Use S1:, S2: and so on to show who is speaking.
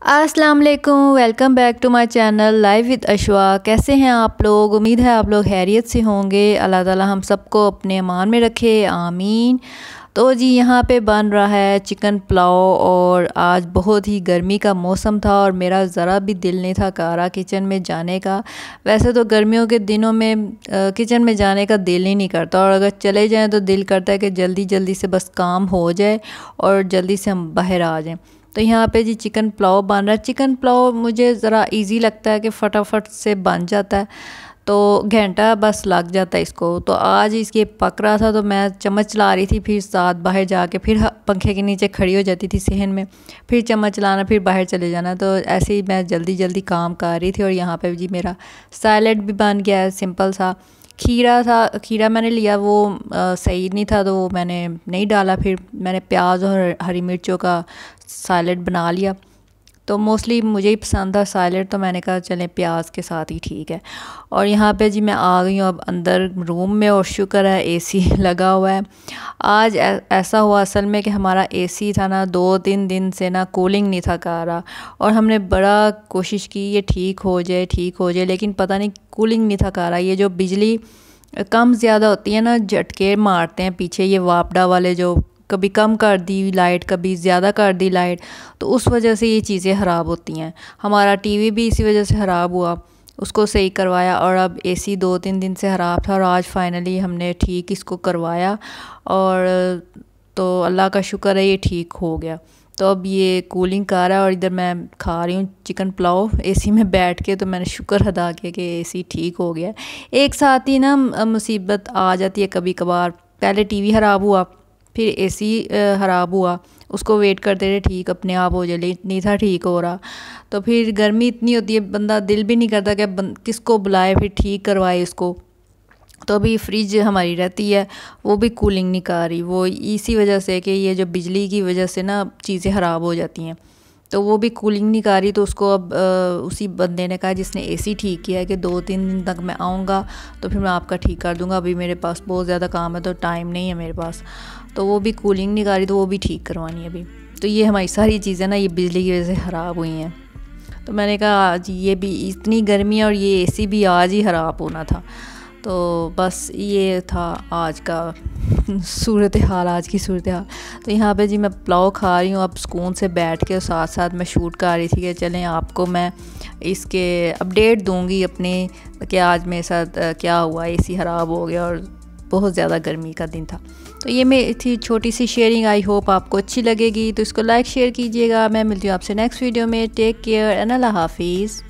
S1: अस्सलाम वालेकुम, welcome back to my channel live with Ashwa. कैसे हैं आप लोग? उम्मीद है आप लोग खैरियत से होंगे। अल्लाह ताला हम सबको अपने अमान में रखे, आमीन। तो जी यहाँ पे बन रहा है चिकन पुलाव और आज बहुत ही गर्मी का मौसम था और मेरा ज़रा भी दिल नहीं था कारा किचन में जाने का। वैसे तो गर्मियों के दिनों में किचन में जाने का दिल ही नहीं करता और अगर चले जाएं तो दिल करता है कि जल्दी जल्दी से बस काम हो जाए और जल्दी से हम बाहर आ जाएं। तो यहाँ पे जी चिकन पुलाव बन रहा है। चिकन पुलाव मुझे ज़रा इजी लगता है कि फटाफट से बन जाता है, तो घंटा बस लग जाता है इसको। तो आज इसके पक रहा था तो मैं चम्मच चला रही थी, फिर साथ बाहर जाके फिर पंखे के नीचे खड़ी हो जाती थी सहन में, फिर चम्मच चलाना, फिर बाहर चले जाना। तो ऐसे ही मैं जल्दी जल्दी काम कर रही थी। और यहाँ पे जी मेरा सैलेड भी बन गया है, सिंपल सा। खीरा था, खीरा मैंने लिया, वो सही नहीं था तो वो मैंने नहीं डाला। फिर मैंने प्याज और हरी मिर्चों का सैलेड बना लिया। तो मोस्टली मुझे ही पसंद था सैलेड, तो मैंने कहा चलें प्याज के साथ ही ठीक है। और यहाँ पे जी मैं आ गई हूँ अब अंदर रूम में और शुक्र है एसी लगा हुआ है। आज ऐसा हुआ असल में कि हमारा एसी था ना 2-3 दिन से ना कूलिंग नहीं था कर रहा और हमने बड़ा कोशिश की ये ठीक हो जाए ठीक हो जाए, लेकिन पता नहीं कूलिंग नहीं था कर रहा। ये जो बिजली कम ज़्यादा होती है ना, झटके मारते हैं पीछे, ये वापडा वाले जो कभी कम कर दी लाइट कभी ज़्यादा कर दी लाइट, तो उस वजह से ये चीज़ें ख़राब होती हैं। हमारा टीवी भी इसी वजह से ख़राब हुआ, उसको सही करवाया और अब एसी 2-3 दिन से ख़राब था और आज फाइनली हमने ठीक इसको करवाया और तो अल्लाह का शुक्र है ये ठीक हो गया। तो अब ये कूलिंग कर रहा है और इधर मैं खा रही हूँ चिकन पुलाव एसी में बैठ के। तो मैंने शुक्र अदा किया कि एसी ठीक हो गया। एक साथ ही ना मुसीबत आ जाती है कभी कभार। पहले टीवी ख़राब हुआ, फिर एसी ख़राब हुआ, उसको वेट करते रहे ठीक अपने आप हो जाए, नहीं था ठीक हो रहा। तो फिर गर्मी इतनी होती है बंदा दिल भी नहीं करता कि किसको बुलाए फिर ठीक करवाए इसको। तो अभी फ्रिज हमारी रहती है वो भी कूलिंग नहीं कर रही, वो इसी वजह से कि ये जो बिजली की वजह से ना चीज़ें ख़राब हो जाती हैं, तो वो भी कूलिंग नहीं कर रही। तो उसको अब उसी बंदे ने कहा जिसने एसी ठीक किया है कि 2-3 दिन तक मैं आऊँगा तो फिर मैं आपका ठीक कर दूँगा। अभी मेरे पास बहुत ज़्यादा काम है तो टाइम नहीं है मेरे पास, तो वो भी कूलिंग नहीं कर रही, तो वो भी ठीक करवानी है अभी। तो ये हमारी सारी चीज़ें ना ये बिजली की वजह से ख़राब हुई हैं। तो मैंने कहा आज ये भी इतनी गर्मी और ये एसी भी आज ही ख़राब होना था। तो बस ये था आज का सूरत हाल, आज की सूरत हाल। तो यहाँ पे जी मैं पुलाव खा रही हूँ अब सुकून से बैठ के, और साथ साथ मैं शूट कर रही थी कि चलें आपको मैं इसके अपडेट दूँगी अपने कि आज मेरे साथ क्या हुआ, एसी ख़राब हो गया और बहुत ज़्यादा गर्मी का दिन था। तो ये मेरी थी छोटी सी शेयरिंग, आई होप आपको अच्छी लगेगी। तो इसको लाइक शेयर कीजिएगा। मैं मिलती हूँ आपसे नेक्स्ट वीडियो में। टेक केयर एंड अल्लाह हाफिज़।